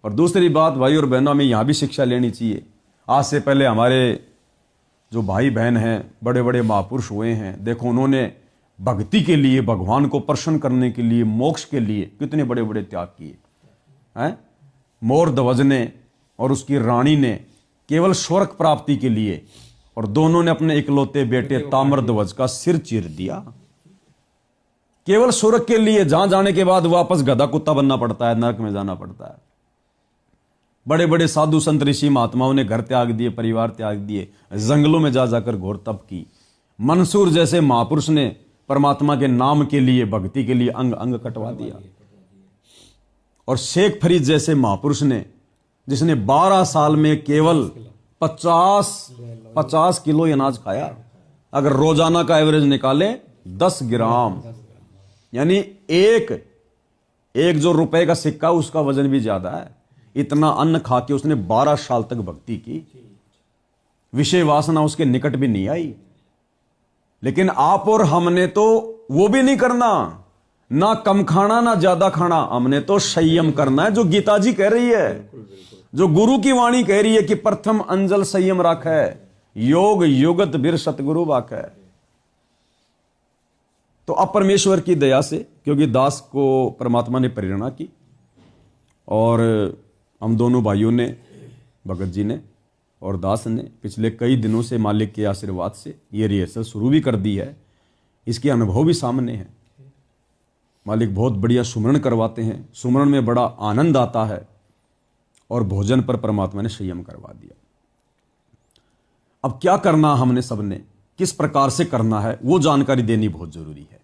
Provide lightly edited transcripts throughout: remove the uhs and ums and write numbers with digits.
और दूसरी बात भाई और बहनों, में यहाँ भी शिक्षा लेनी चाहिए। आज से पहले हमारे जो भाई बहन हैं, बड़े बड़े महापुरुष हुए हैं, देखो उन्होंने भक्ति के लिए, भगवान को प्रसन्न करने के लिए, मोक्ष के लिए कितने बड़े बड़े त्याग किए हैं। मोरध्वज ने और उसकी रानी ने केवल स्वर्ग प्राप्ति के लिए, और दोनों ने अपने इकलौते बेटे ताम्रध्वज का सिर चीर दिया, केवल स्वर्ग के लिए। जहां जाने के बाद वापस गधा कुत्ता बनना पड़ता है, नरक में जाना पड़ता है। बड़े बड़े साधु संत ऋषि महात्माओं ने घर त्याग दिए, परिवार त्याग दिए, जंगलों में जा जाकर घोर तप की। मंसूर जैसे महापुरुष ने परमात्मा के नाम के लिए, भक्ति के लिए अंग अंग कटवा दिया। और शेख फरीद जैसे महापुरुष ने, जिसने 12 साल में केवल 50 किलो अनाज खाया। अगर रोजाना का एवरेज निकाले 10 ग्राम, यानी एक जो रुपए का सिक्का उसका वजन भी ज्यादा है। इतना अन्न खा के उसने 12 साल तक भक्ति की। विषय वासना उसके निकट भी नहीं आई। लेकिन आप और हमने तो वो भी नहीं करना, ना कम खाना ना ज्यादा खाना, हमने तो संयम करना है, जो गीता जी कह रही है, जो गुरु की वाणी कह रही है कि प्रथम अंजल संयम राखै, योग युगत बिर सतगुरु वाकै। तो अब परमेश्वर की दया से, क्योंकि दास को परमात्मा ने प्रेरणा की, और हम दोनों भाइयों ने, भगत जी ने और दास ने, पिछले कई दिनों से मालिक के आशीर्वाद से ये रिहर्सल शुरू भी कर दी है। इसके अनुभव भी सामने हैं। मालिक बहुत बढ़िया सुमरण करवाते हैं, सुमरण में बड़ा आनंद आता है, और भोजन पर परमात्मा ने संयम करवा दिया। अब क्या करना हमने सबने, किस प्रकार से करना है, वो जानकारी देनी बहुत जरूरी है।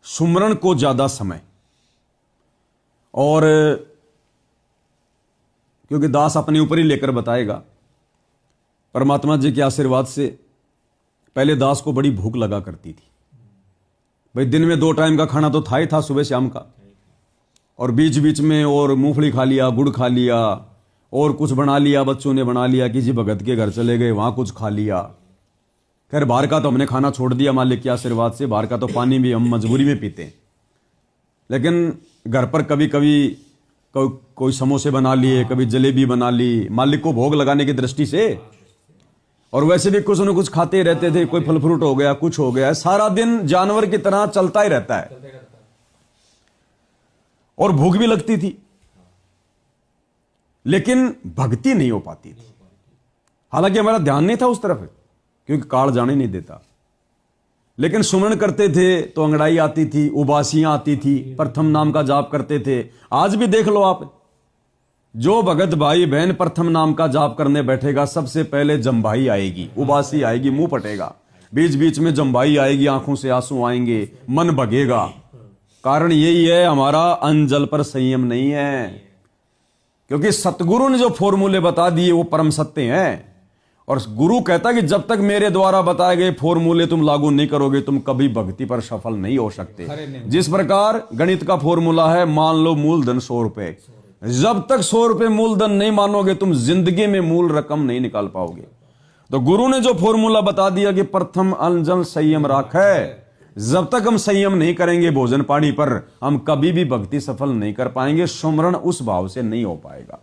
सुमरण को ज्यादा समय, और क्योंकि दास अपने ऊपर ही लेकर बताएगा, परमात्मा जी के आशीर्वाद से पहले दास को बड़ी भूख लगा करती थी। भाई दिन में 2 टाइम का खाना तो था ही था, सुबह शाम का, और बीच बीच में और मूंगफली खा लिया, गुड़ खा लिया, और कुछ बना लिया, बच्चों ने बना लिया, किसी भगत के घर चले गए, वहां कुछ खा लिया। खैर बाहर का तो हमने खाना छोड़ दिया मालिक के आशीर्वाद से। बाहर का तो पानी भी हम मजबूरी में पीते हैं, लेकिन घर पर कभी कभी कोई समोसे बना लिए, कभी जलेबी बना ली, मालिक को भोग लगाने की दृष्टि से। और वैसे भी कुछ न कुछ खाते रहते थे, कोई फल फ्रूट हो गया, कुछ हो गया, सारा दिन जानवर की तरह चलता ही रहता है, और भूख भी लगती थी, लेकिन भक्ति नहीं हो पाती थी। हालांकि हमारा ध्यान नहीं था उस तरफ, क्योंकि काल जाने नहीं देता। लेकिन सुमरण करते थे तो अंगड़ाई आती थी, उबासियां आती थी, प्रथम नाम का जाप करते थे। आज भी देख लो आप, जो भगत भाई बहन प्रथम नाम का जाप करने बैठेगा, सबसे पहले जम्भाई आएगी, उबासी आएगी, मुंह पटेगा, बीच बीच में जम्भाई आएगी, आंखों से आंसू आएंगे, मन भगेगा। कारण यही है, हमारा अंजल पर संयम नहीं है। क्योंकि सतगुरु ने जो फॉर्मूले बता दिए वो परम सत्य हैं, और गुरु कहता कि जब तक मेरे द्वारा बताए गए फॉर्मूले तुम लागू नहीं करोगे, तुम कभी भक्ति पर सफल नहीं हो सकते। जिस प्रकार गणित का फॉर्मूला है, मान लो मूलधन 100 रुपए, जब तक 100 रुपए मूलधन नहीं मानोगे, तुम जिंदगी में मूल रकम नहीं निकाल पाओगे। तो गुरु ने जो फॉर्मूला बता दिया कि प्रथम अंजल संयम राखै, जब तक हम संयम नहीं करेंगे भोजन पानी पर, हम कभी भी भक्ति सफल नहीं कर पाएंगे। सुमरण उस भाव से नहीं हो पाएगा,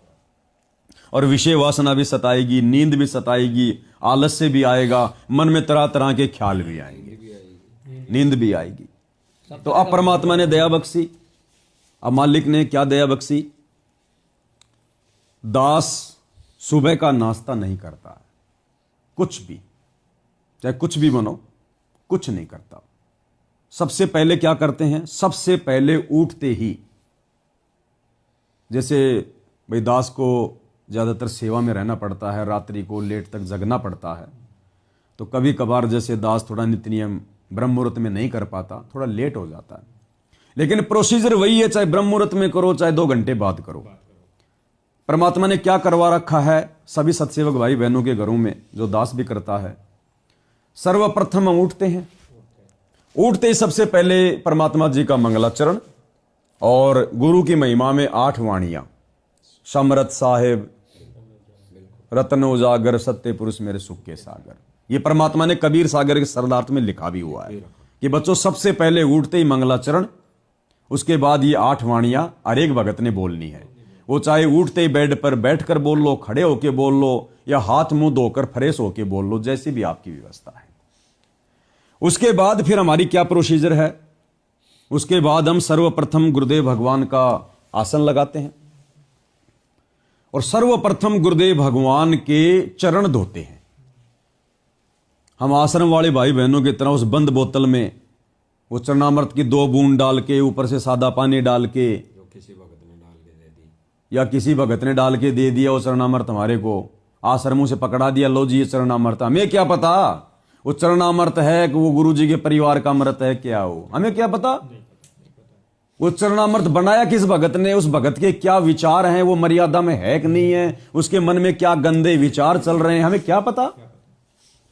और विषय वासना भी सताएगी, नींद भी सताएगी, आलस्य भी आएगा, मन में तरह तरह के ख्याल भी आएंगे, नींद भी आएगी। तो अब परमात्मा ने दया बख्शी। अब मालिक ने क्या दया बख्शी? दास सुबह का नाश्ता नहीं करता है, कुछ भी, चाहे कुछ भी बनो, कुछ नहीं करता। सबसे पहले क्या करते हैं? सबसे पहले उठते ही, जैसे भाई दास को ज्यादातर सेवा में रहना पड़ता है, रात्रि को लेट तक जगना पड़ता है, तो कभी कभार जैसे दास थोड़ा नित्य नियम ब्रह्म मुहूर्त में नहीं कर पाता, थोड़ा लेट हो जाता है। लेकिन प्रोसीजर वही है, चाहे ब्रह्म मुहूर्त में करो, चाहे 2 घंटे बाद करो। परमात्मा ने क्या करवा रखा है सभी सत्सेवक भाई बहनों के घरों में, जो दास भी करता है, सर्वप्रथम हम उठते हैं। उठते ही सबसे पहले परमात्मा जी का मंगलाचरण, और गुरु की महिमा में 8 वाणियां, समरथ साहेब, रत्न उजागर, सत्य पुरुष मेरे सुख के सागर। ये परमात्मा ने कबीर सागर के सरदार्थ में लिखा भी हुआ है कि बच्चों सबसे पहले उठते ही मंगलाचरण, उसके बाद ये 8 वाणियां हर एक भगत ने बोलनी है। वो चाहे उठते ही बेड पर बैठकर बोल लो, खड़े होके बोल लो, या हाथ मुंह धोकर फ्रेश होके बोल लो, जैसी भी आपकी व्यवस्था है। उसके बाद फिर हमारी क्या प्रोसीजर है? उसके बाद हम सर्वप्रथम गुरुदेव भगवान का आसन लगाते हैं और सर्वप्रथम गुरुदेव भगवान के चरण धोते हैं। हम आश्रम वाले भाई बहनों की तरह उस बंद बोतल में वो चरणामृत की 2 बूंद डाल के, ऊपर से सादा पानी डाल के, या किसी भगत ने डाल के दे दिया वो चरणामृत हमारे को, आश्रमों से पकड़ा दिया, लो जी ये चरणामृत। हमें क्या पता वो चरणामृत है कि वो गुरु जी के परिवार का अमृत है, क्या हो हमें क्या पता? वो चरणामृत बनाया किस भगत ने, उस भगत के क्या विचार हैं, वो मर्यादा में है कि नहीं है, उसके मन में क्या गंदे विचार चल रहे हैं, हमें क्या पता?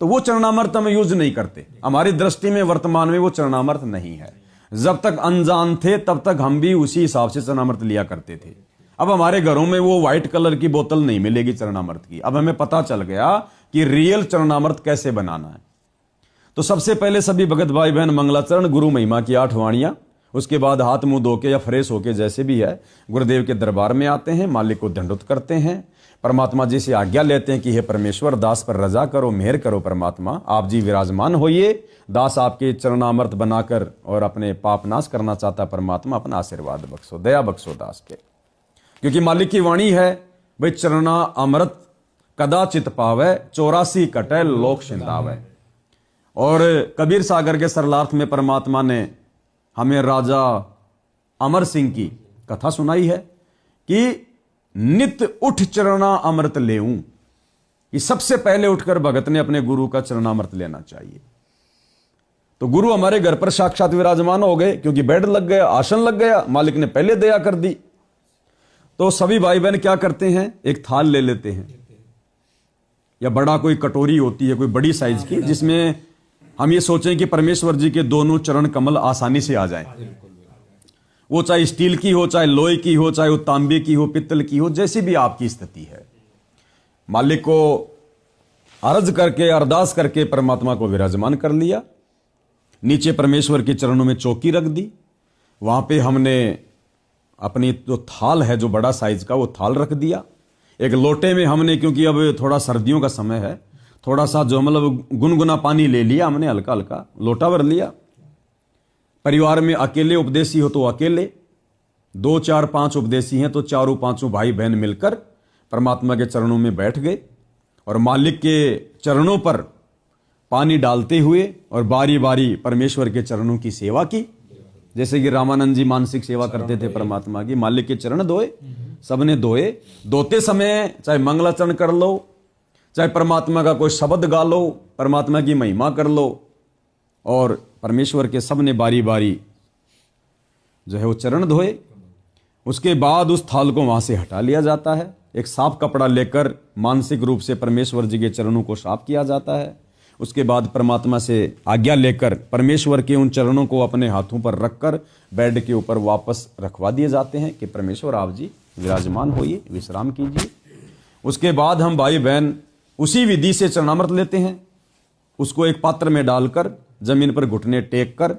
तो वो चरणामृत हम यूज नहीं करते। हमारी दृष्टि में वर्तमान में वो चरणामृत नहीं है। जब तक अनजान थे तब तक हम भी उसी हिसाब से चरणामृत लिया करते थे। अब हमारे घरों में वो व्हाइट कलर की बोतल नहीं मिलेगी चरणामृत की। अब हमें पता चल गया कि रियल चरणामृत कैसे बनाना है। तो सबसे पहले सभी भगत भाई बहन मंगलाचरण गुरु महिमा की 8 वाणियां, उसके बाद हाथ मुंह धो के या फ्रेश होके जैसे भी है गुरुदेव के दरबार में आते हैं, मालिक को दंडवत करते हैं, परमात्मा जी से आज्ञा लेते हैं कि हे परमेश्वर, दास पर रजा करो, मेहर करो परमात्मा, आप जी विराजमान होइए, दास आपके चरणामृत बनाकर और अपने पाप नाश करना चाहता परमात्मा, अपना आशीर्वाद बख्शो, दया बख्शो दास पे। क्योंकि मालिक की वाणी है भाई, चरणा अमृत कदाचित पावे, 84 कटे लोक सिंधावे। और कबीर सागर के सरलार्थ में परमात्मा ने हमें राजा अमर सिंह की कथा सुनाई है कि नित उठ चरणा अमृत लेऊं, कि सबसे पहले उठकर भगत ने अपने गुरु का चरणामृत लेना चाहिए। तो गुरु हमारे घर पर साक्षात विराजमान हो गए, क्योंकि बेड लग गया, आसन लग गया, मालिक ने पहले दया कर दी। तो सभी भाई बहन क्या करते हैं, एक थाल ले लेते हैं, या बड़ा कोई कटोरी होती है कोई बड़ी साइज की, जिसमें हम ये सोचें कि परमेश्वर जी के दोनों चरण कमल आसानी से आ जाएं। वो चाहे स्टील की हो, चाहे लोहे की हो, चाहे वो तांबे की हो, पित्तल की हो, जैसी भी आपकी स्थिति है, मालिक को अर्ज करके, अरदास करके परमात्मा को विराजमान कर लिया। नीचे परमेश्वर के चरणों में चौकी रख दी, वहां पे हमने अपनी जो थाल है, जो बड़ा साइज का, वो थाल रख दिया। एक लोटे में हमने, क्योंकि अब थोड़ा सर्दियों का समय है, थोड़ा सा जो मतलब गुनगुना पानी ले लिया हमने, हल्का हल्का लोटा भर लिया। परिवार में अकेले उपदेशी हो तो अकेले, 2 4 5 उपदेशी हैं तो 4 5 भाई बहन मिलकर परमात्मा के चरणों में बैठ गए और मालिक के चरणों पर पानी डालते हुए और बारी बारी परमेश्वर के चरणों की सेवा की। जैसे कि रामानंद जी मानसिक सेवा करते थे परमात्मा की, मालिक के चरण धोए, सबने धोए। धोते समय चाहे मंगलाचरण कर लो, चाहे परमात्मा का कोई शब्द गा लो, परमात्मा की महिमा कर लो, और परमेश्वर के सबने बारी बारी जो है वो चरण धोए। उसके बाद उस थाल को वहां से हटा लिया जाता है। एक साफ कपड़ा लेकर मानसिक रूप से परमेश्वर जी के चरणों को साफ किया जाता है। उसके बाद परमात्मा से आज्ञा लेकर परमेश्वर के उन चरणों को अपने हाथों पर रखकर बेड के ऊपर वापस रखवा दिए जाते हैं कि परमेश्वर आप जी विराजमान होइए, विश्राम कीजिए। उसके बाद हम भाई बहन उसी विधि से चरणामृत लेते हैं, उसको एक पात्र में डालकर जमीन पर घुटने टेक कर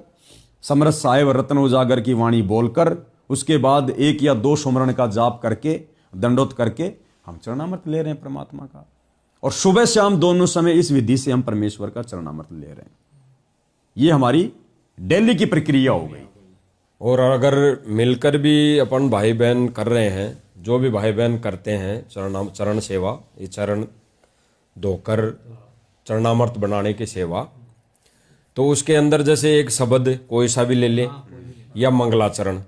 समरस साहेब रत्न उजागर की वाणी बोलकर, उसके बाद 1 या 2 सुमरण का जाप करके, दंडोत करके हम चरणामृत ले रहे हैं परमात्मा का। और सुबह शाम दोनों समय इस विधि से हम परमेश्वर का चरणामृत ले रहे हैं। ये हमारी डेली की प्रक्रिया हो गई। और अगर मिलकर भी अपन भाई बहन कर रहे हैं, जो भी भाई बहन करते हैं चरण सेवा, ये चरण धोकर चरणामृत बनाने की सेवा, तो उसके अंदर जैसे एक शब्द कोई सा भी ले लें या मंगलाचरण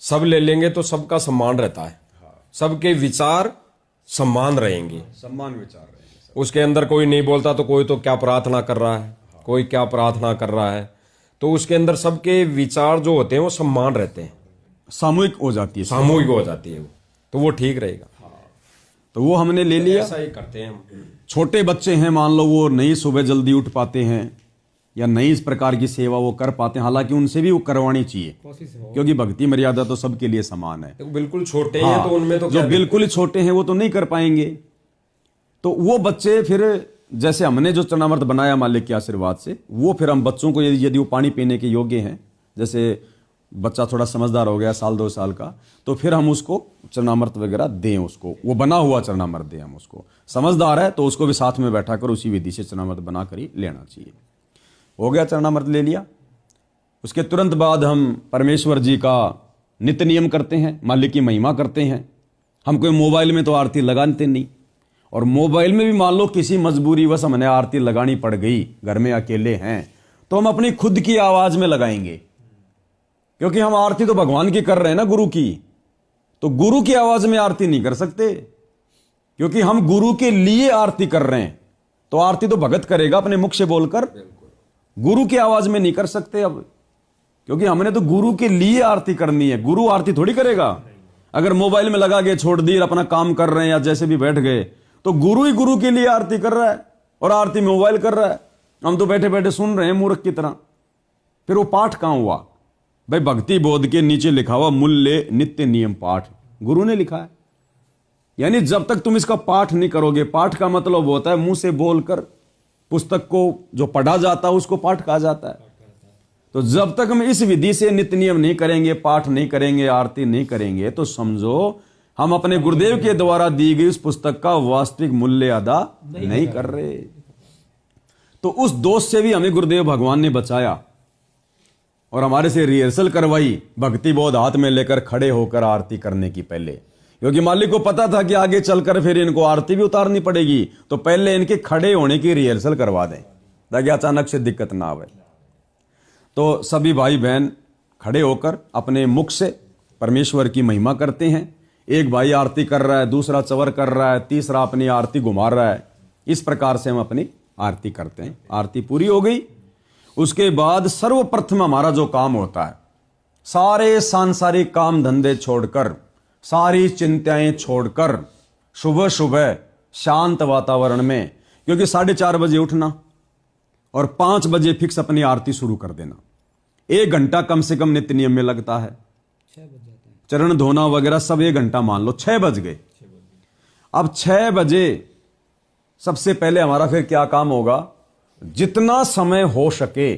सब ले लेंगे तो सबका सम्मान रहता है, सबके विचार सम्मान रहेंगे, सम्मान विचार रहेंगे। उसके अंदर कोई नहीं बोलता तो कोई तो क्या प्रार्थना कर रहा है, कोई क्या प्रार्थना कर रहा है, तो उसके अंदर सबके विचार जो होते हैं वो सम्मान रहते हैं, सामूहिक हो जाती है, सामूहिक हो जाती है वो, तो वो ठीक रहेगा। तो वो हमने ले लिया। ऐसा ही करते हैं हम। छोटे बच्चे हैं, मान लो वो नहीं सुबह जल्दी उठ पाते हैं या नहीं इस प्रकार की सेवा वो कर पाते हैं, हालांकि उनसे भी वो करवानी चाहिए, क्योंकि भक्ति मर्यादा तो सबके लिए समान है। तो बिल्कुल छोटे हैं तो उनमें तो जो बिल्कुल ही छोटे हैं वो तो नहीं कर पाएंगे। तो वो बच्चे फिर, जैसे हमने जो चरणामृत बनाया मालिक के आशीर्वाद से, वो फिर हम बच्चों को यदि वो पानी पीने के योग्य हैं, जैसे बच्चा थोड़ा समझदार हो गया, साल 2 साल का, तो फिर हम उसको चरणामृत वगैरह दें, उसको वो बना हुआ चरणामृत दें हम उसको। समझदार है तो उसको भी साथ में बैठा कर उसी विधि से चरणामृत बना कर ही लेना चाहिए। हो गया, चरणामृत ले लिया। उसके तुरंत बाद हम परमेश्वर जी का नित्य नियम करते हैं, मालिक की महिमा करते हैं। हम कोई मोबाइल में तो आरती लगाते नहीं, और मोबाइल में भी मान लो किसी मजबूरीवश हमने आरती लगानी पड़ गई, घर में अकेले हैं, तो हम अपनी खुद की आवाज में लगाएंगे, क्योंकि हम आरती तो भगवान की कर रहे हैं ना, गुरु की। तो गुरु की आवाज में आरती नहीं कर सकते, क्योंकि हम गुरु के लिए आरती कर रहे हैं। तो आरती तो भगत करेगा अपने मुख से बोलकर, गुरु की आवाज में नहीं कर सकते अब, क्योंकि हमने तो गुरु के लिए आरती करनी है। गुरु आरती थोड़ी करेगा। अगर मोबाइल में लगा के छोड़ दी, अपना काम कर रहे हैं या जैसे भी बैठ गए, तो गुरु ही गुरु के लिए आरती कर रहा है और आरती मोबाइल कर रहा है। हम तो बैठे बैठे सुन रहे हैं मूर्ख की तरह। फिर वो पाठ कहां हुआ भाई? भक्ति बोध के नीचे लिखा हुआ मूल्य नित्य नियम पाठ गुरु ने लिखा है। यानी जब तक तुम इसका पाठ नहीं करोगे, पाठ का मतलब होता है मुंह से बोलकर, पुस्तक को जो पढ़ा जाता है उसको पाठ कहा जाता है। तो जब तक हम इस विधि से नित्य नियम नहीं करेंगे, पाठ नहीं करेंगे, आरती नहीं करेंगे, तो समझो हम अपने गुरुदेव के द्वारा दी गई उस पुस्तक का वास्तविक मूल्य अदा नहीं कर रहे। तो उस दोष से भी हमें गुरुदेव भगवान ने बचाया और हमारे से रिहर्सल करवाई, भक्ति बोध हाथ में लेकर खड़े होकर आरती करने की पहले, क्योंकि मालिक को पता था कि आगे चलकर फिर इनको आरती भी उतारनी पड़ेगी, तो पहले इनके खड़े होने की रिहर्सल करवा दें ताकि अचानक से दिक्कत ना आवे। तो सभी भाई बहन खड़े होकर अपने मुख से परमेश्वर की महिमा करते हैं। एक भाई आरती कर रहा है, दूसरा चवर कर रहा है, तीसरा अपनी आरती घुमा रहा है। इस प्रकार से हम अपनी आरती करते हैं। आरती पूरी हो गई, उसके बाद सर्वप्रथम हमारा जो काम होता है, सारे सांसारिक काम धंधे छोड़कर, सारी चिंताएं छोड़कर, सुबह सुबह शांत वातावरण में, क्योंकि 4:30 बजे उठना और 5 बजे फिक्स अपनी आरती शुरू कर देना। 1 घंटा कम से कम नित्य नियम में लगता है। चरण धोना वगैरह सब 1 घंटा मान लो, 6 बज गए। अब 6 बजे सबसे पहले हमारा फिर क्या काम होगा? जितना समय हो सके,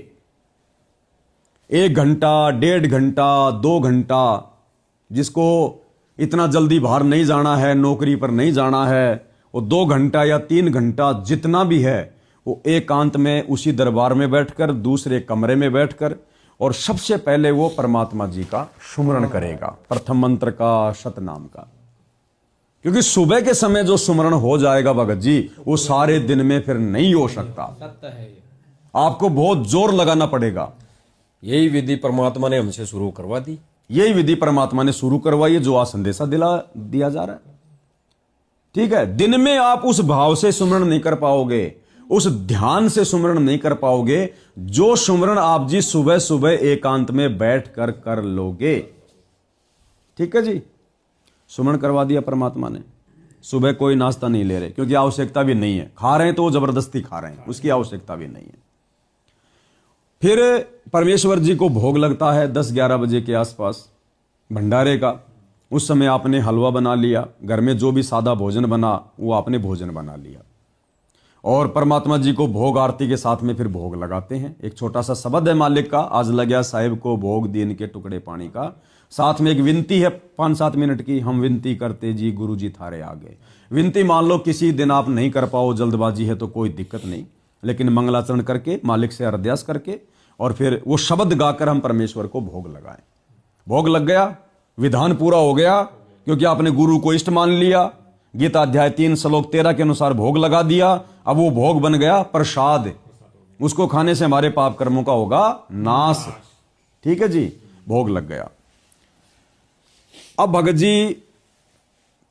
1 घंटा, 1.5 घंटा, 2 घंटा, जिसको इतना जल्दी बाहर नहीं जाना है, नौकरी पर नहीं जाना है, वो 2 घंटा या 3 घंटा जितना भी है, वो एकांत में उसी दरबार में बैठकर, दूसरे कमरे में बैठकर, और सबसे पहले वो परमात्मा जी का सुमरण करेगा, प्रथम मंत्र का, शतनाम का। क्योंकि सुबह के समय जो सुमरण हो जाएगा भगत जी, वो सारे दिन में फिर नहीं हो सकता। आपको बहुत जोर लगाना पड़ेगा। यही विधि परमात्मा ने हमसे शुरू करवा दी। यही विधि परमात्मा ने शुरू करवाई है, जो आज संदेशा दिया जा रहा है। ठीक है, दिन में आप उस भाव से सुमरण नहीं कर पाओगे, उस ध्यान से सुमरण नहीं कर पाओगे जो सुमरण आप जी सुबह सुबह एकांत में बैठकर कर लोगे। ठीक है जी, सुमरण करवा दिया परमात्मा ने। सुबह कोई नाश्ता नहीं ले रहे, क्योंकि आवश्यकता भी नहीं है। खा रहे हैं तो वो जबरदस्ती खा रहे हैं, उसकी आवश्यकता भी नहीं है। फिर परमेश्वर जी को भोग लगता है 10-11 बजे के आसपास भंडारे का। उस समय आपने हलवा बना लिया, घर में जो भी सादा भोजन बना वो आपने भोजन बना लिया, और परमात्मा जी को भोग आरती के साथ में फिर भोग लगाते हैं। एक छोटा सा शब्द है मालिक का, आज लग्या साहिब को भोग दीन के टुकड़े पानी का। साथ में एक विनती है 5-7 मिनट की, हम विनती करते जी गुरु जी थारे आगे। विनती मान लो किसी दिन आप नहीं कर पाओ, जल्दबाजी है तो कोई दिक्कत नहीं, लेकिन मंगलाचरण करके, मालिक से अरदास करके, और फिर वो शब्द गाकर हम परमेश्वर को भोग लगाएं। भोग लग गया, विधान पूरा हो गया, क्योंकि आपने गुरु को इष्ट मान लिया। गीता अध्याय 3 श्लोक 13 के अनुसार भोग लगा दिया। अब वो भोग बन गया प्रसाद, उसको खाने से हमारे पाप कर्मों का होगा नाश। ठीक है जी, भोग लग गया। अब भगत जी,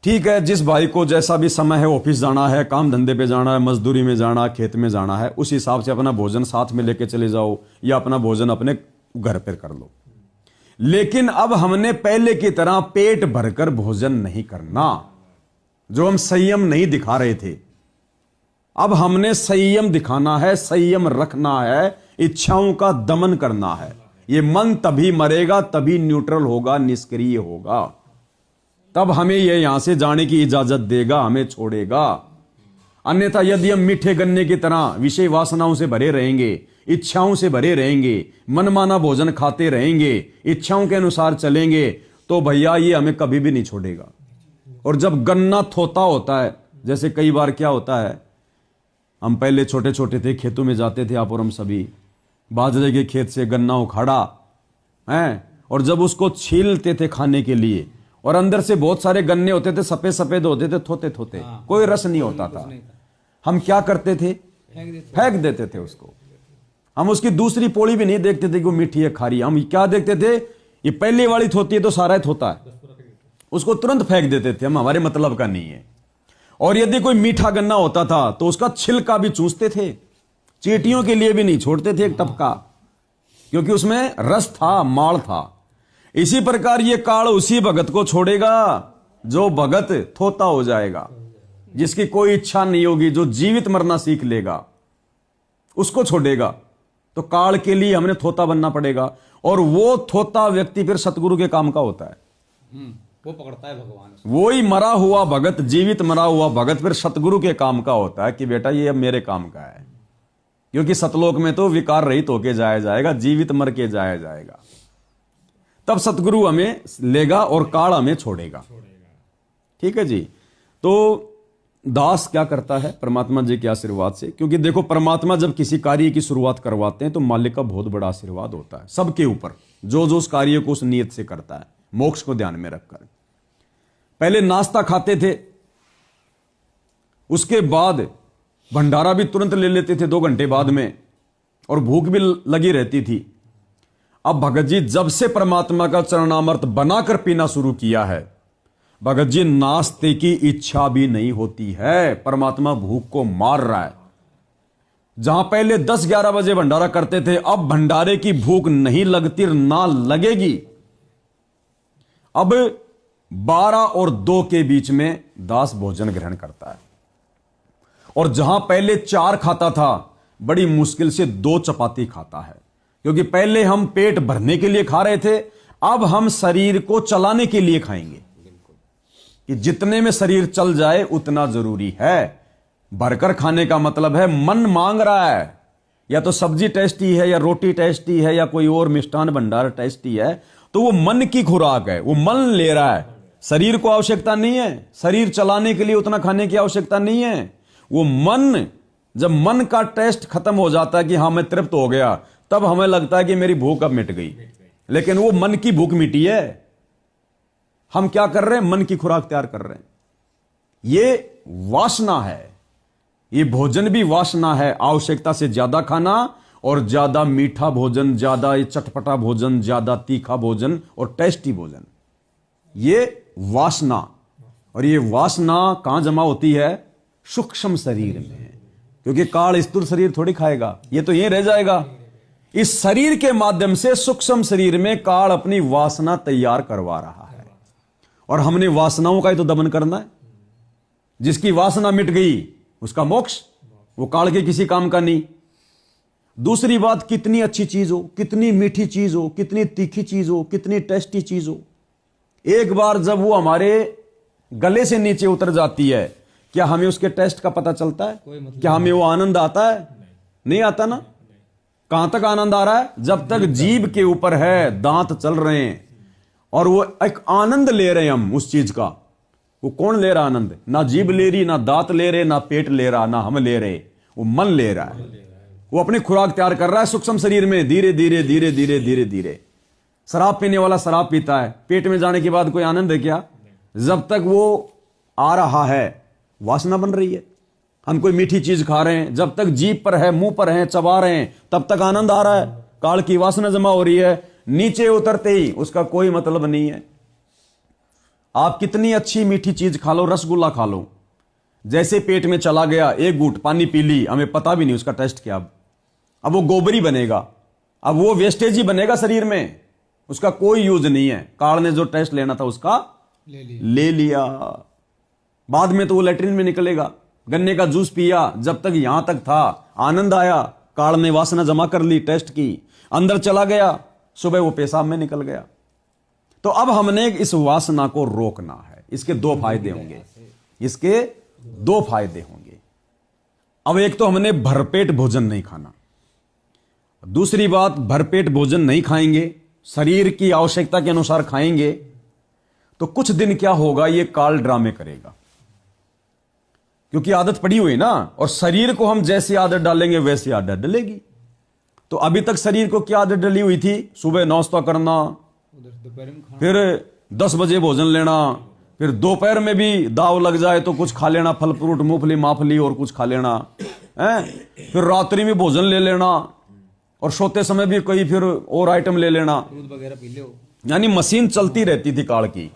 ठीक है, जिस भाई को जैसा भी समय है, ऑफिस जाना है, काम धंधे पे जाना है, मजदूरी में जाना, खेत में जाना है, उस हिसाब से अपना भोजन साथ में लेके चले जाओ, या अपना भोजन अपने घर पर कर लो। लेकिन अब हमने पहले की तरह पेट भरकर भोजन नहीं करना, जो हम संयम नहीं दिखा रहे थे। अब हमने संयम दिखाना है, संयम रखना है, इच्छाओं का दमन करना है। ये मन तभी मरेगा, तभी न्यूट्रल होगा, निष्क्रिय होगा, तब हमें ये यहां से जाने की इजाजत देगा, हमें छोड़ेगा। अन्यथा यदि हम मीठे गन्ने की तरह विषय वासनाओं से भरे रहेंगे, इच्छाओं से भरे रहेंगे, मनमाना भोजन खाते रहेंगे, इच्छाओं के अनुसार चलेंगे, तो भैया ये हमें कभी भी नहीं छोड़ेगा। और जब गन्ना थोता होता है, जैसे कई बार क्या होता है, हम पहले छोटे छोटे थे, खेतों में जाते थे आप और हम सभी, बाजरे के खेत से गन्ना उखाड़ा है, और जब उसको छीलते थे खाने के लिए, और अंदर से बहुत सारे गन्ने होते थे, सफेद सफेद होते थे, थोते थोते, कोई रस नहीं होता था। हम क्या करते थे? फेंक देते थे उसको। हम उसकी दूसरी पोली भी नहीं देखते थे कि वो मीठी है खारी। हम क्या देखते थे? ये पहली वाली थोती है तो सारा थोता है, उसको तुरंत फेंक देते थे, हम हमारे मतलब का नहीं है। और यदि कोई मीठा गन्ना होता था तो उसका छिलका भी चूसते थे, चींटियों के लिए भी नहीं छोड़ते थे एक टपका, क्योंकि उसमें रस था, माड़ था। इसी प्रकार ये काल उसी भगत को छोड़ेगा जो भगत थोता हो जाएगा, जिसकी कोई इच्छा नहीं होगी, जो जीवित मरना सीख लेगा, उसको छोड़ेगा। तो काल के लिए हमने थोता बनना पड़ेगा, और वो थोता व्यक्ति फिर सतगुरु के काम का होता है। वो पकड़ता है भगवान, वही मरा हुआ भगत, जीवित मरा हुआ भगत फिर सतगुरु के काम का होता है कि बेटा ये अब मेरे काम का है, क्योंकि सतलोक में तो विकार रहित होके जाया जाएगा, जीवित मर के जाया जाएगा। तब सतगुरु हमें लेगा और काल हमें छोड़ेगा। ठीक है जी। तो दास क्या करता है परमात्मा जी के आशीर्वाद से, क्योंकि देखो परमात्मा जब किसी कार्य की शुरुआत करवाते हैं तो मालिक का बहुत बड़ा आशीर्वाद होता है सबके ऊपर, जो जो उस कार्य को उस नियत से करता है, मोक्ष को ध्यान में रखकर। पहले नाश्ता खाते थे, उसके बाद भंडारा भी तुरंत ले लेते थे 2 घंटे बाद में, और भूख भी लगी रहती थी। अब भगत जी जब से परमात्मा का चरणामृत बनाकर पीना शुरू किया है, भगत जी नाश्ते की इच्छा भी नहीं होती है, परमात्मा भूख को मार रहा है। जहां पहले 10-11 बजे भंडारा करते थे, अब भंडारे की भूख नहीं लगती, ना लगेगी। अब 12 और 2 के बीच में दास भोजन ग्रहण करता है, और जहां पहले 4 खाता था, बड़ी मुश्किल से 2 चपाती खाता है, क्योंकि पहले हम पेट भरने के लिए खा रहे थे, अब हम शरीर को चलाने के लिए खाएंगे, कि जितने में शरीर चल जाए उतना जरूरी है। भरकर खाने का मतलब है मन मांग रहा है, या तो सब्जी टेस्टी है, या रोटी टेस्टी है, या कोई और मिष्ठान भंडार टेस्टी है, तो वो मन की खुराक है, वो मन ले रहा है, शरीर को आवश्यकता नहीं है, शरीर चलाने के लिए उतना खाने की आवश्यकता नहीं है। वो मन, जब मन का टेस्ट खत्म हो जाता है कि हां मैं तृप्त हो गया, तब हमें लगता है कि मेरी भूख अब मिट गई, लेकिन वो मन की भूख मिटी है। हम क्या कर रहे हैं? मन की खुराक तैयार कर रहे हैं। ये वासना है, ये भोजन भी वासना है, आवश्यकता से ज्यादा खाना, और ज्यादा मीठा भोजन, ज्यादा चटपटा भोजन, ज्यादा तीखा भोजन और टेस्टी भोजन, ये वासना। और ये वासना कहां जमा होती है? सूक्ष्म शरीर में, क्योंकि काल स्थूल शरीर थोड़ी खाएगा, ये तो यहीं रह जाएगा। इस शरीर के माध्यम से सूक्ष्म शरीर में काल अपनी वासना तैयार करवा रहा है, और हमने वासनाओं का ही तो दमन करना है। जिसकी वासना मिट गई उसका मोक्ष, वो काल के किसी काम का नहीं। दूसरी बात, कितनी अच्छी चीज हो, कितनी मीठी चीज हो, कितनी तीखी चीज हो, कितनी टेस्टी चीज हो, एक बार जब वो हमारे गले से नीचे उतर जाती है, क्या हमें उसके टेस्ट का पता चलता है? क्या हमें वो आनंद आता है? नहीं आता ना। कहां तक आनंद आ रहा है? जब तक जीभ के ऊपर है, दांत चल रहे हैं, और वो एक आनंद ले रहे हैं हम उस चीज का। वो कौन ले रहा आनंद? ना जीभ ले रही, ना दांत ले रहे, ना पेट ले रहा, ना हम ले रहे, वो मन ले रहा है। वो अपनी खुराक तैयार कर रहा है सूक्ष्म शरीर में, धीरे धीरे धीरे धीरे धीरे धीरे। शराब पीने वाला शराब पीता है, पेट में जाने के बाद कोई आनंद है क्या? जब तक वो आ रहा है, वासना बन रही है। हम कोई मीठी चीज खा रहे हैं, जब तक जीभ पर है, मुंह पर है, चबा रहे हैं, तब तक आनंद आ रहा है। काल की वासना जमा हो रही है, नीचे उतरते ही उसका कोई मतलब नहीं है। आप कितनी अच्छी मीठी चीज खा लो, रसगुल्ला खा लो, जैसे पेट में चला गया, एक घूंट पानी पी ली, हमें पता भी नहीं उसका टेस्ट क्या। अब वो गोबरी बनेगा, अब वो वेस्टेज ही बनेगा शरीर में, उसका कोई यूज नहीं है। काल ने जो टेस्ट लेना था उसका ले लिया। बाद में तो वो लेटरिन में निकलेगा। गन्ने का जूस पिया, जब तक यहां तक था आनंद आया, काल ने वासना जमा कर ली, टेस्ट की, अंदर चला गया, सुबह वो पेशाब में निकल गया। तो अब हमने इस वासना को रोकना है। इसके 2 फायदे होंगे, इसके 2 फायदे होंगे। अब एक तो हमने भरपेट भोजन नहीं खाना, दूसरी बात भरपेट भोजन नहीं खाएंगे, शरीर की आवश्यकता के अनुसार खाएंगे, तो कुछ दिन क्या होगा, ये काल ड्रामे करेगा, क्योंकि आदत पड़ी हुई ना, और शरीर को हम जैसी आदत डालेंगे वैसी आदत डलेगी। तो अभी तक शरीर को क्या आदत डली हुई थी, सुबह नाश्ता करना, उधर दोपहर में खाना, फिर 10 बजे भोजन लेना, फिर दोपहर में भी दाव लग जाए तो कुछ खा लेना, फल फ्रूट मूंगफली माफली और कुछ खा लेना है, फिर रात्रि में भोजन ले लेना, और सोते समय भी कोई फिर और आइटम ले लेना, दूध वगैरह पी लो। यानी मशीन चलती रहती थी काल की।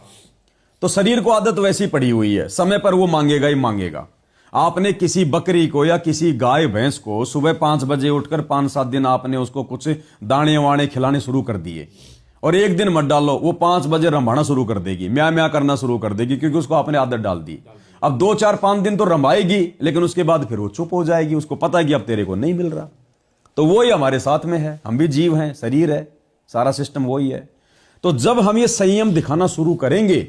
तो शरीर को आदत वैसी पड़ी हुई है, समय पर वो मांगेगा ही मांगेगा। आपने किसी बकरी को या किसी गाय भैंस को सुबह 5 बजे उठकर 5-7 दिन आपने उसको कुछ दाने वाणे खिलाने शुरू कर दिए, और एक दिन मत डालो, वो 5 बजे रंभाना शुरू कर देगी, म्या म्या करना शुरू कर देगी, क्योंकि उसको आपने आदत डाल दी। अब 2-4-5 दिन तो रंभाएगी, लेकिन उसके बाद फिर वो चुप हो जाएगी, उसको पता है कि अब तेरे को नहीं मिल रहा। तो वो ही हमारे साथ में है, हम भी जीव हैं, शरीर है, सारा सिस्टम वही है। तो जब हम ये संयम दिखाना शुरू करेंगे,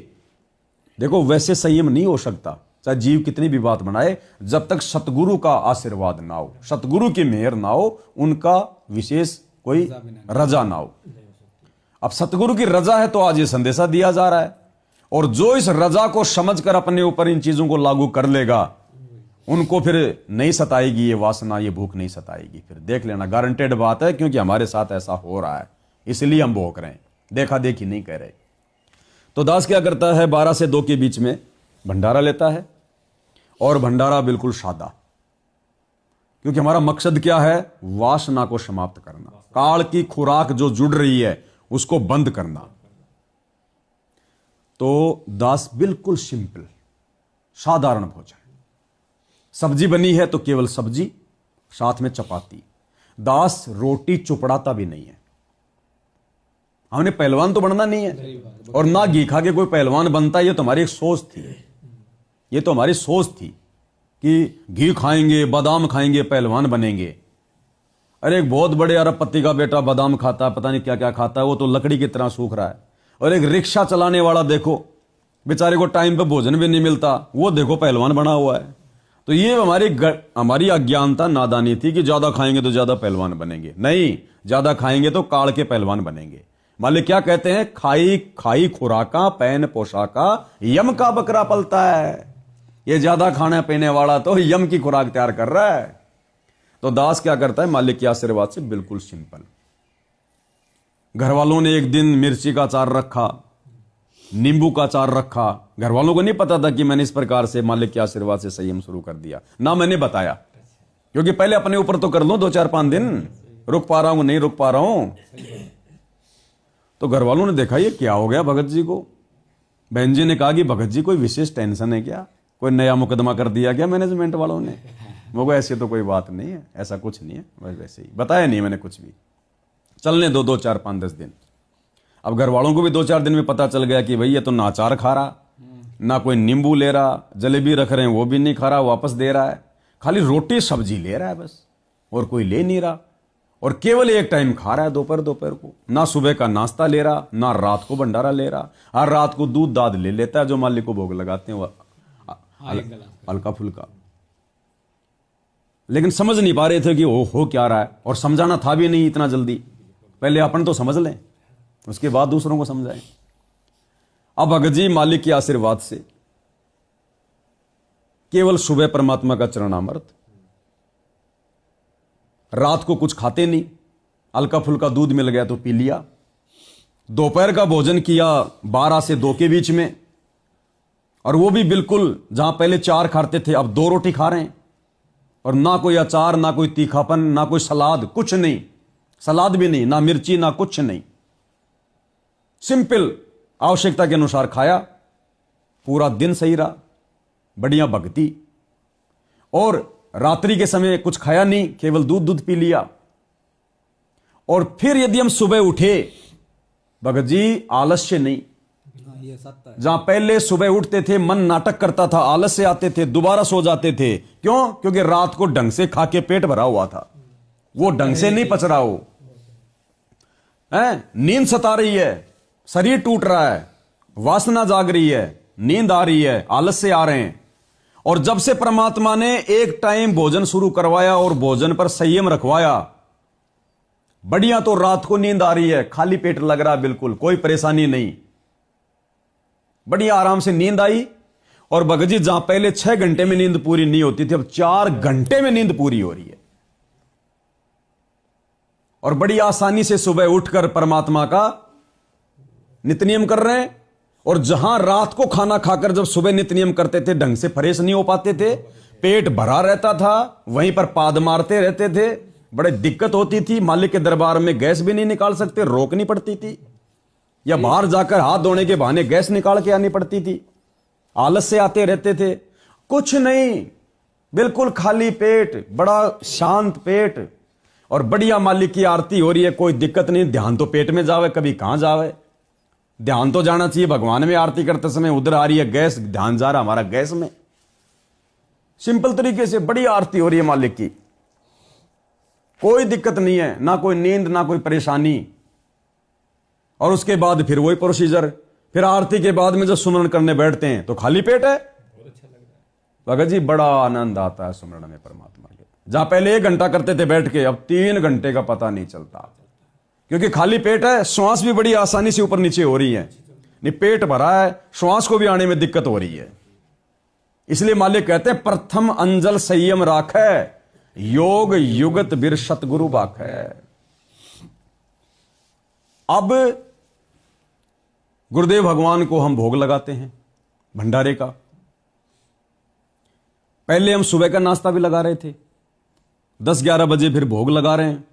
देखो वैसे संयम नहीं हो सकता, चाहे जीव कितनी भी बात बनाए, जब तक सतगुरु का आशीर्वाद ना हो, सतगुरु की मेहर ना हो, उनका विशेष कोई रजा ना हो। अब सतगुरु की रजा है तो आज ये संदेशा दिया जा रहा है, और जो इस रजा को समझकर अपने ऊपर इन चीजों को लागू कर लेगा, उनको फिर नहीं सताएगी ये वासना, ये भूख नहीं सताएगी। फिर देख लेना, गारंटेड बात है, क्योंकि हमारे साथ ऐसा हो रहा है, इसलिए हम भोग रहे हैं, देखा देखी नहीं कह रहे। तो दास क्या करता है, 12 से 2 के बीच में भंडारा लेता है, और भंडारा बिल्कुल सादा, क्योंकि हमारा मकसद क्या है, वासना को समाप्त करना, काल की खुराक जो जुड़ रही है उसको बंद करना। तो दास बिल्कुल सिंपल साधारण भोजन, सब्जी बनी है तो केवल सब्जी, साथ में चपाती। दास रोटी चुपड़ाता भी नहीं है, हमने पहलवान तो बनना नहीं है, और ना घी खा के कोई पहलवान बनता है। ये तो हमारी एक सोच थी, ये तो हमारी सोच थी कि घी खाएंगे, बादाम खाएंगे, पहलवान बनेंगे। अरे एक बहुत बड़े अरबपति का बेटा बादाम खाता है, पता नहीं क्या क्या खाता है, वो तो लकड़ी की तरह सूख रहा है। और एक रिक्शा चलाने वाला देखो, बेचारे को टाइम पे भोजन भी नहीं मिलता, वो देखो पहलवान बना हुआ है। तो ये हमारी अज्ञानता, नादानी थी कि ज्यादा खाएंगे तो ज्यादा पहलवान बनेंगे। नहीं, ज्यादा खाएंगे तो काल के पहलवान बनेंगे। मालिक क्या कहते हैं, खाई खाई खुराका पैन पोशाका यम का बकरा पलता है। ये ज्यादा खाने पीने वाला तो यम की खुराक तैयार कर रहा है। तो दास क्या करता है, मालिक के आशीर्वाद से बिल्कुल सिंपल। घर वालों ने एक दिन मिर्ची का अचार रखा, नींबू का अचार रखा, घर वालों को नहीं पता था कि मैंने इस प्रकार से मालिक के आशीर्वाद से संयम शुरू कर दिया, ना मैंने बताया, क्योंकि पहले अपने ऊपर तो कर लो 2-4-5 दिन, रुक पा रहा हूं नहीं रुक पा रहा हूं। तो घर वालों ने देखा ये क्या हो गया भगत जी को। बहन जी ने कहा कि भगत जी कोई विशेष टेंशन है क्या, कोई नया मुकदमा कर दिया क्या मैनेजमेंट वालों ने। वो को ऐसी तो कोई बात नहीं है, ऐसा कुछ नहीं है, बस वैसे ही बताया नहीं मैंने कुछ भी, चलने दो 2-4-5-10 दिन। अब घर वालों को भी 2-4 दिन में पता चल गया कि भाई ये तो ना अचार खा रहा, ना कोई नींबू ले रहा, जलेबी रख रहे हैं वो भी नहीं खा रहा, वापस दे रहा है, खाली रोटी सब्जी ले रहा है बस, और कोई ले नहीं रहा, और केवल एक टाइम खा रहा है दोपहर को, ना सुबह का नाश्ता ले रहा, ना रात को भंडारा ले रहा। हर रात को दूध दाद ले लेता है, जो मालिक को भोग लगाते हैं वो हल्का फुल्का। लेकिन समझ नहीं पा रहे थे कि वो हो क्या रहा है, और समझाना था भी नहीं इतना जल्दी, पहले अपन तो समझ लें, उसके बाद दूसरों को समझाएं। अब भगत जी मालिक के आशीर्वाद से केवल सुबह परमात्मा का चरणामृत, रात को कुछ खाते नहीं, हल्का फुल्का दूध मिल गया तो पी लिया, दोपहर का भोजन किया 12 से 2 के बीच में, और वो भी बिल्कुल जहां पहले 4 खाते थे अब 2 रोटी खा रहे हैं, और ना कोई अचार, ना कोई तीखापन, ना कोई सलाद, कुछ नहीं, सलाद भी नहीं, ना मिर्ची, ना कुछ नहीं, सिंपल आवश्यकता के अनुसार खाया। पूरा दिन सही रहा, बढ़िया भक्ति। और रात्रि के समय कुछ खाया नहीं, केवल दूध पी लिया। और फिर यदि हम सुबह उठे, भगत जी आलस्य नहीं, ये सत्य है। जहां पहले सुबह उठते थे मन नाटक करता था, आलस से आते थे, दोबारा सो जाते थे, क्यों? क्योंकि रात को ढंग से खा के पेट भरा हुआ था, वो ढंग से नहीं पच रहा हो, नींद सता रही है, शरीर टूट रहा है, वासना जाग रही है, नींद आ रही है, आलस से आ रहे हैं, और जब से परमात्मा ने एक टाइम भोजन शुरू करवाया और भोजन पर संयम रखवाया, बढ़िया तो रात को नींद आ रही है, खाली पेट लग रहा है, बिल्कुल कोई परेशानी नहीं, बढ़िया आराम से नींद आई। और भगत जी जहां पहले 6 घंटे में नींद पूरी नहीं होती थी, अब 4 घंटे में नींद पूरी हो रही है। और बड़ी आसानी से सुबह उठकर परमात्मा का नित्य नियम कर रहे हैं। और जहां रात को खाना खाकर जब सुबह नित्य नियम करते थे, ढंग से फ्रेश नहीं हो पाते थे, पेट भरा रहता था, वहीं पर पाद मारते रहते थे, बड़े दिक्कत होती थी। मालिक के दरबार में गैस भी नहीं निकाल सकते, रोकनी पड़ती थी, या बाहर जाकर हाथ धोने के बहाने गैस निकाल के आनी पड़ती थी, आलस से आते रहते थे। कुछ नहीं, बिल्कुल खाली पेट, बड़ा शांत पेट, और बढ़िया मालिक की आरती हो रही है, कोई दिक्कत नहीं। ध्यान तो पेट में जावे, कभी कहां जावे, ध्यान तो जाना चाहिए भगवान में। आरती करते समय उधर आ रही है गैस, ध्यान जा रहा हमारा गैस में। सिंपल तरीके से बड़ी आरती हो रही है मालिक की, कोई दिक्कत नहीं है, ना कोई नींद ना कोई परेशानी। और उसके बाद फिर वही प्रोसीजर, फिर आरती के बाद में जब सुमरन करने बैठते हैं तो खाली पेट है। भगत जी बड़ा आनंद आता है सुमरन में परमात्मा के। जहां पहले 1 घंटा करते थे बैठ के, अब 3 घंटे का पता नहीं चलता, क्योंकि खाली पेट है। श्वास भी बड़ी आसानी से ऊपर नीचे हो रही है, नहीं पेट भरा है, श्वास को भी आने में दिक्कत हो रही है। इसलिए मालिक कहते हैं प्रथम अंजल संयम राखै, योग युगत बिर सतगुरु बाखै। अब गुरुदेव भगवान को हम भोग लगाते हैं भंडारे का। पहले हम सुबह का नाश्ता भी लगा रहे थे, 10-11 बजे फिर भोग लगा रहे हैं,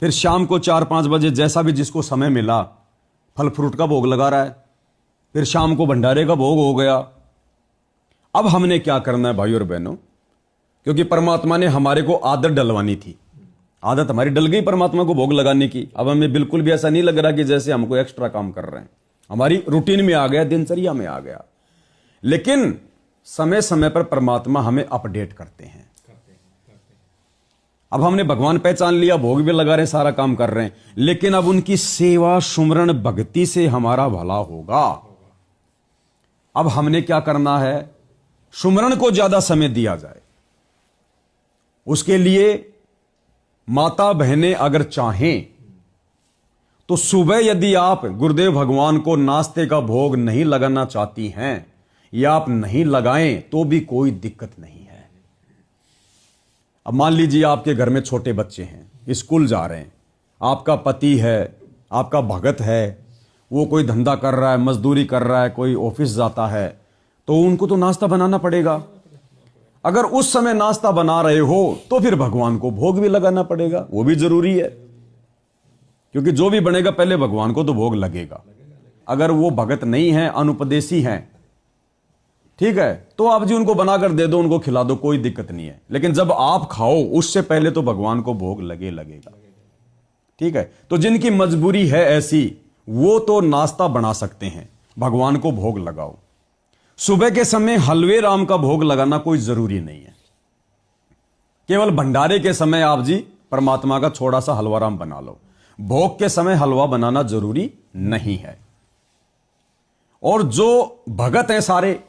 फिर शाम को 4-5 बजे जैसा भी जिसको समय मिला फल फ्रूट का भोग लगा रहा है, फिर शाम को भंडारे का भोग हो गया। अब हमने क्या करना है भाई और बहनों, क्योंकि परमात्मा ने हमारे को आदत डलवानी थी, आदत हमारी डल गई परमात्मा को भोग लगाने की। अब हमें बिल्कुल भी ऐसा नहीं लग रहा कि जैसे हमको एक्स्ट्रा काम कर रहे हैं, हमारी रूटीन में आ गया, दिनचर्या में आ गया। लेकिन समय समय पर परमात्मा हमें अपडेट करते हैं। अब हमने भगवान पहचान लिया, भोग भी लगा रहे हैं, सारा काम कर रहे हैं, लेकिन अब उनकी सेवा सुमरण भक्ति से हमारा भला होगा। अब हमने क्या करना है, सुमरण को ज्यादा समय दिया जाए। उसके लिए माता बहनें अगर चाहें तो सुबह यदि आप गुरुदेव भगवान को नाश्ते का भोग नहीं लगाना चाहती हैं, या आप नहीं लगाएं तो भी कोई दिक्कत नहीं है। अब मान लीजिए आपके घर में छोटे बच्चे हैं, स्कूल जा रहे हैं, आपका पति है, आपका भगत है, वो कोई धंधा कर रहा है, मजदूरी कर रहा है, कोई ऑफिस जाता है, तो उनको तो नाश्ता बनाना पड़ेगा। अगर उस समय नाश्ता बना रहे हो तो फिर भगवान को भोग भी लगाना पड़ेगा, वो भी जरूरी है, क्योंकि जो भी बनेगा पहले भगवान को तो भोग लगेगा। अगर वो भगत नहीं है, अनुपदेशी हैं, ठीक है, तो आप जी उनको बनाकर दे दो, उनको खिला दो, कोई दिक्कत नहीं है। लेकिन जब आप खाओ उससे पहले तो भगवान को भोग लगेगा, ठीक है। तो जिनकी मजबूरी है ऐसी, वो तो नाश्ता बना सकते हैं, भगवान को भोग लगाओ। सुबह के समय हलवे राम का भोग लगाना कोई जरूरी नहीं है, केवल भंडारे के समय आप जी परमात्मा का छोटा सा हलवा राम बना लो, भोग के समय हलवा बनाना जरूरी नहीं है। और जो भगत हैं सारे,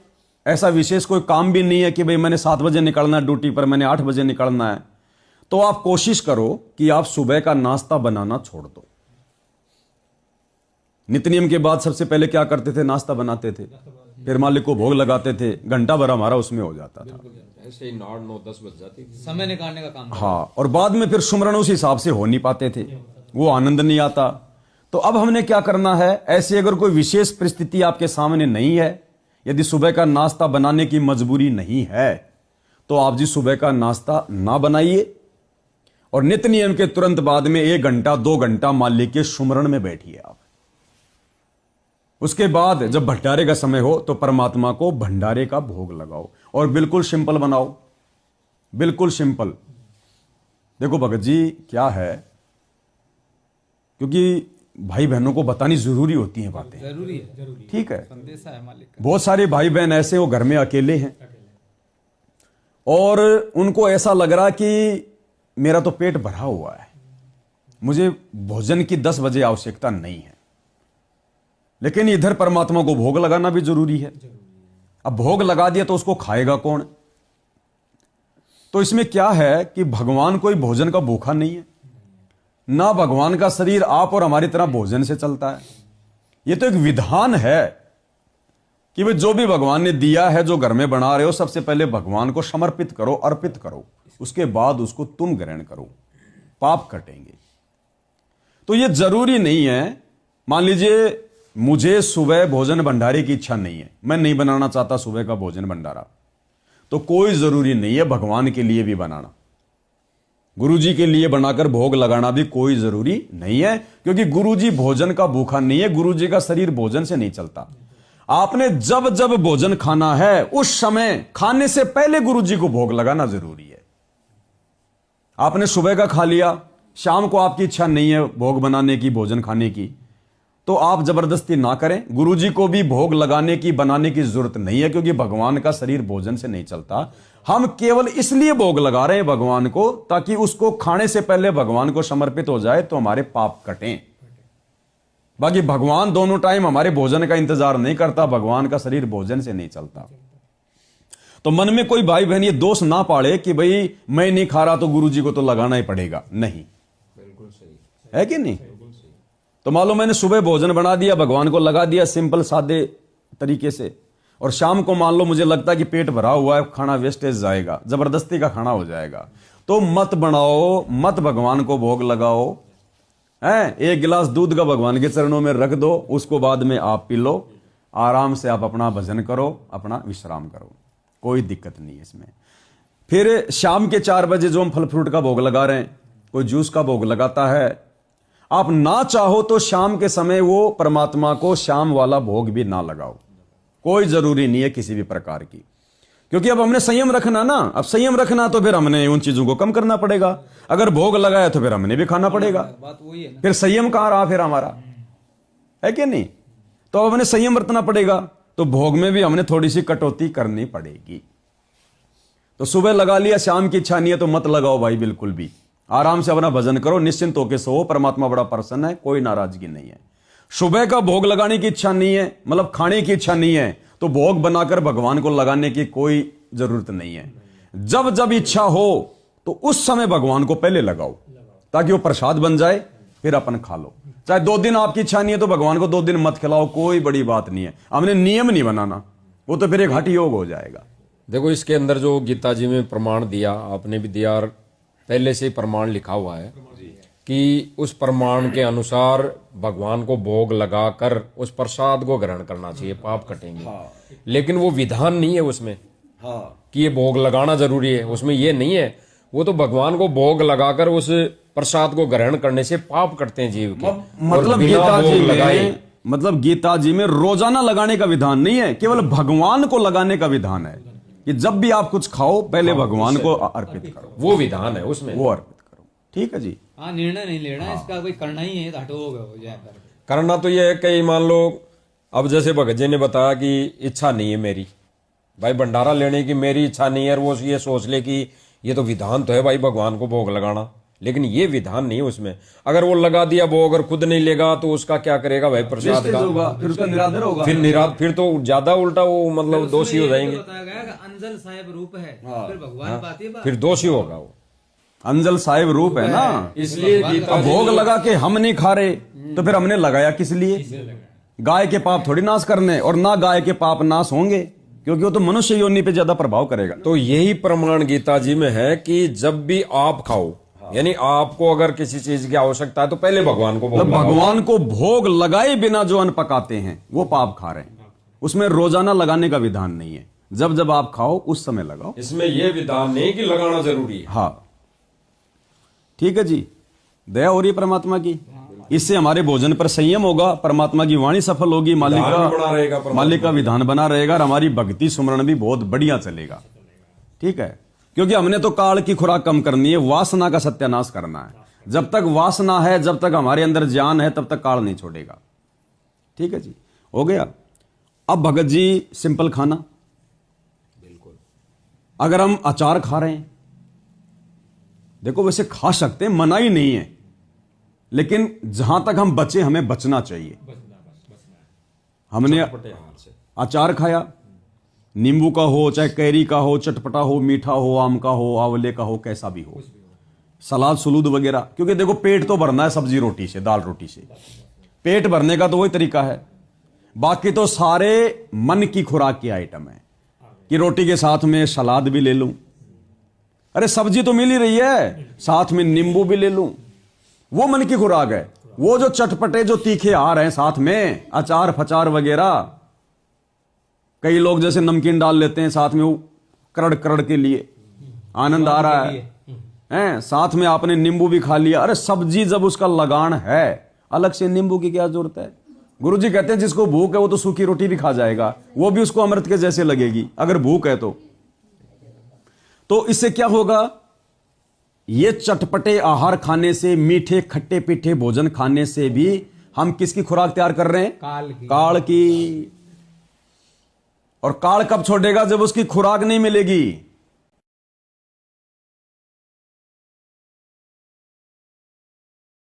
ऐसा विशेष कोई काम भी नहीं है कि भाई मैंने 7 बजे निकलना है ड्यूटी पर, मैंने 8 बजे निकलना है, तो आप कोशिश करो कि आप सुबह का नाश्ता बनाना छोड़ दो। नित्य नियम के बाद सबसे पहले क्या करते थे, नाश्ता बनाते थे, फिर मालिक को भोग लगाते थे, घंटा भर हमारा उसमें हो जाता था, ऐसे ही 9-10 बज जाती थी, समय निकालने का काम। हाँ, और बाद में फिर सुमरण उस हिसाब से हो नहीं पाते थे, वो आनंद नहीं आता। तो अब हमने क्या करना है, ऐसी अगर कोई विशेष परिस्थिति आपके सामने नहीं है, यदि सुबह का नाश्ता बनाने की मजबूरी नहीं है, तो आप जी सुबह का नाश्ता ना बनाइए, और नित्य नियम के तुरंत बाद में 1 घंटा 2 घंटा मालिक के सुमरण में बैठिए आप। उसके बाद जब भंडारे का समय हो तो परमात्मा को भंडारे का भोग लगाओ, और बिल्कुल सिंपल बनाओ, बिल्कुल सिंपल। देखो भगत जी क्या है, क्योंकि भाई बहनों को बतानी जरूरी होती हैं बातें, जरूरी है, ठीक है। संदेशा है मालिक का। बहुत सारे भाई बहन ऐसे वो घर में अकेले हैं, और उनको ऐसा लग रहा कि मेरा तो पेट भरा हुआ है, मुझे भोजन की 10 बजे आवश्यकता नहीं है, लेकिन इधर परमात्मा को भोग लगाना भी जरूरी है। अब भोग लगा दिया तो उसको खाएगा कौन, तो इसमें क्या है कि भगवान कोई भोजन का भूखा नहीं है, ना भगवान का शरीर आप और हमारी तरह भोजन से चलता है। यह तो एक विधान है कि वे जो भी भगवान ने दिया है, जो घर में बना रहे हो, सबसे पहले भगवान को समर्पित करो, अर्पित करो, उसके बाद उसको तुम ग्रहण करो, पाप कटेंगे। तो यह जरूरी नहीं है, मान लीजिए मुझे सुबह भोजन भंडारे की इच्छा नहीं है, मैं नहीं बनाना चाहता सुबह का भोजन भंडारा, तो कोई जरूरी नहीं है भगवान के लिए भी बनाना, गुरुजी के लिए बनाकर भोग लगाना भी कोई जरूरी नहीं है, क्योंकि गुरुजी भोजन का भूखा नहीं है, गुरुजी का शरीर भोजन से नहीं चलता। आपने जब जब भोजन खाना है उस समय खाने से पहले गुरुजी को भोग लगाना जरूरी है। आपने सुबह का खा लिया, शाम को आपकी इच्छा नहीं है भोग बनाने की, भोजन खाने की, तो आप जबरदस्ती ना करें। गुरुजी को भी भोग लगाने की, बनाने की जरूरत नहीं है, क्योंकि भगवान का शरीर भोजन से नहीं चलता। हम केवल इसलिए भोग लगा रहे हैं भगवान को, ताकि उसको खाने से पहले भगवान को समर्पित हो जाए तो हमारे पाप कटें। बाकी भगवान दोनों टाइम हमारे भोजन का इंतजार नहीं करता, भगवान का शरीर भोजन से नहीं चलता। तो मन में कोई भाई बहन ये दोष ना पाड़े कि भाई मैं नहीं खा रहा तो गुरुजी को तो लगाना ही पड़ेगा, नहीं, बिल्कुल सही है कि नहीं। तो मान लो मैंने सुबह भोजन बना दिया, भगवान को लगा दिया सिंपल सादे तरीके से, और शाम को मान लो मुझे लगता है कि पेट भरा हुआ है, खाना वेस्टेज जाएगा, जबरदस्ती का खाना हो जाएगा, तो मत बनाओ, मत भगवान को भोग लगाओ, है। एक गिलास दूध का भगवान के चरणों में रख दो, उसको बाद में आप पी लो, आराम से आप अपना भजन करो, अपना विश्राम करो, कोई दिक्कत नहीं है इसमें। फिर शाम के 4 बजे जो हम फल फ्रूट का भोग लगा रहे हैं, कोई जूस का भोग लगाता है, आप ना चाहो तो शाम के समय वो परमात्मा को शाम वाला भोग भी ना लगाओ, कोई जरूरी नहीं है किसी भी प्रकार की, क्योंकि अब हमने संयम रखना ना। अब संयम रखना तो फिर हमने उन चीजों को कम करना पड़ेगा, अगर भोग लगाया तो फिर हमने भी खाना पड़ेगा, बात वही है ना। फिर संयम कहां रहा फिर हमारा, है कि नहीं। तो अब हमने संयम बरतना पड़ेगा, तो भोग में भी हमने थोड़ी सी कटौती करनी पड़ेगी। तो सुबह लगा लिया, शाम की इच्छा नहीं है तो मत लगाओ भाई, बिल्कुल भी आराम से अपना भजन करो, निश्चिंत होकर सो, परमात्मा बड़ा प्रसन्न है, कोई नाराजगी नहीं है। सुबह का भोग लगाने की इच्छा नहीं है, मतलब खाने की इच्छा नहीं है, तो भोग बनाकर भगवान को लगाने की कोई जरूरत नहीं है। जब जब इच्छा हो तो उस समय भगवान को पहले लगाओ, ताकि वो प्रसाद बन जाए, फिर अपन खा लो। चाहे 2 दिन आपकी इच्छा नहीं है तो भगवान को 2 दिन मत खिलाओ, कोई बड़ी बात नहीं है, हमने नियम नहीं बनाना, वो तो फिर एक हठ योग हो जाएगा। देखो इसके अंदर जो गीता जी में प्रमाण दिया, आपने भी दिया, और पहले से ही प्रमाण लिखा हुआ है कि उस प्रमाण के अनुसार भगवान को भोग लगाकर उस प्रसाद को ग्रहण करना चाहिए, पाप कटेंगे। लेकिन वो विधान नहीं है उसमें कि ये भोग लगाना जरूरी है, उसमें ये नहीं है। वो तो भगवान को भोग लगाकर उस प्रसाद को ग्रहण करने से पाप कटते हैं जीव के। मतलब गीता जी में रोजाना लगाने का विधान नहीं है, केवल भगवान को लगाने का विधान है कि जब भी आप कुछ खाओ पहले भगवान को अर्पित करो, वो विधान है उसमें, वो अर्पित करो। ठीक है जी। हाँ, निर्णय नहीं लेना, इसका कोई करना ही है, हटो हो जाए। करना तो ये है कि मान लो अब जैसे भगत जी ने बताया कि इच्छा नहीं है मेरी, भाई भंडारा लेने की मेरी इच्छा नहीं है, और वो ये सोच ले कि ये तो विधान तो है भाई भगवान को भोग लगाना, लेकिन ये विधान नहीं है उसमें। अगर वो लगा दिया भोग और खुद नहीं लेगा तो उसका क्या करेगा भाई, प्रसाद का फिर उसका निरादर होगा, फिर तो ज्यादा उल्टा वो मतलब दोषी हो जाएंगे। बताया गया कि अंजल साहेब रूप है, फिर भगवान पाती है, फिर दोषी होगा वो, अंजल साहिब रूप है ना, इसलिए अब भोग लगा के हम नहीं खा रहे तो फिर हमने लगाया किस लिए। गाय के पाप थोड़ी नाश करने, और ना गाय के पाप नाश होंगे, क्योंकि वो तो मनुष्य योनि पे ज्यादा प्रभाव करेगा। तो यही प्रमाण गीता जी में है कि जब भी आप खाओ, यानी आपको अगर किसी चीज की आवश्यकता है तो पहले भगवान को भोग लगाओ। भगवान को भोग लगाए बिना जो अन्न पकाते हैं वो पाप खा रहे हैं, उसमें रोजाना लगाने का विधान नहीं है, जब जब आप खाओ उस समय लगाओ। इसमें यह विधान नहीं कि लगाना जरूरी है। हाँ ठीक है जी, दया हो रही है परमात्मा की, इससे हमारे भोजन पर संयम होगा, परमात्मा की वाणी सफल होगी, मालिक का विधान बना रहेगा, और हमारी भक्ति सुमरण भी बहुत बढ़िया चलेगा। ठीक है, क्योंकि हमने तो काल की खुराक कम करनी है, वासना का सत्यानाश करना है। जब तक वासना है, जब तक हमारे अंदर ज्ञान है, तब तक काल नहीं छोड़ेगा। ठीक है जी, हो गया। अब भगत जी सिंपल खाना, बिल्कुल। अगर हम अचार खा रहे हैं, देखो वैसे खा सकते हैं, मना ही नहीं है, लेकिन जहां तक हम बचे हमें बचना चाहिए। हमने अचार खाया, नींबू का हो, चाहे कैरी का हो, चटपटा हो, मीठा हो, आम का हो, आंवले का हो, कैसा भी हो, सलाद सलूद वगैरह। क्योंकि देखो पेट तो भरना है सब्जी रोटी से, दाल रोटी से, पेट भरने का तो वही तरीका है। बाकी तो सारे मन की खुराक के आइटम है कि रोटी के साथ में सलाद भी ले लूं, अरे सब्जी तो मिल ही रही है, साथ में नींबू भी ले लूं, वो मन की खुराक है। वो जो चटपटे जो तीखे आ रहे हैं साथ में, अचार फचार वगैरह, कई लोग जैसे नमकीन डाल लेते हैं साथ में, वो करड़ करड़ के लिए आनंद आ रहा है, साथ में आपने नींबू भी खा लिया। अरे सब्जी जब उसका लगान है, अलग से नींबू की क्या जरूरत है। गुरुजी कहते हैं जिसको भूख है वो तो सूखी रोटी भी खा जाएगा, वो भी उसको अमृत के जैसे लगेगी अगर भूख है तो इससे क्या होगा, ये चटपटे आहार खाने से, मीठे खट्टे पीठे भोजन खाने से भी हम किसकी खुराक तैयार कर रहे हैं, काल की। और काल कब छोड़ेगा, जब उसकी खुराक नहीं मिलेगी।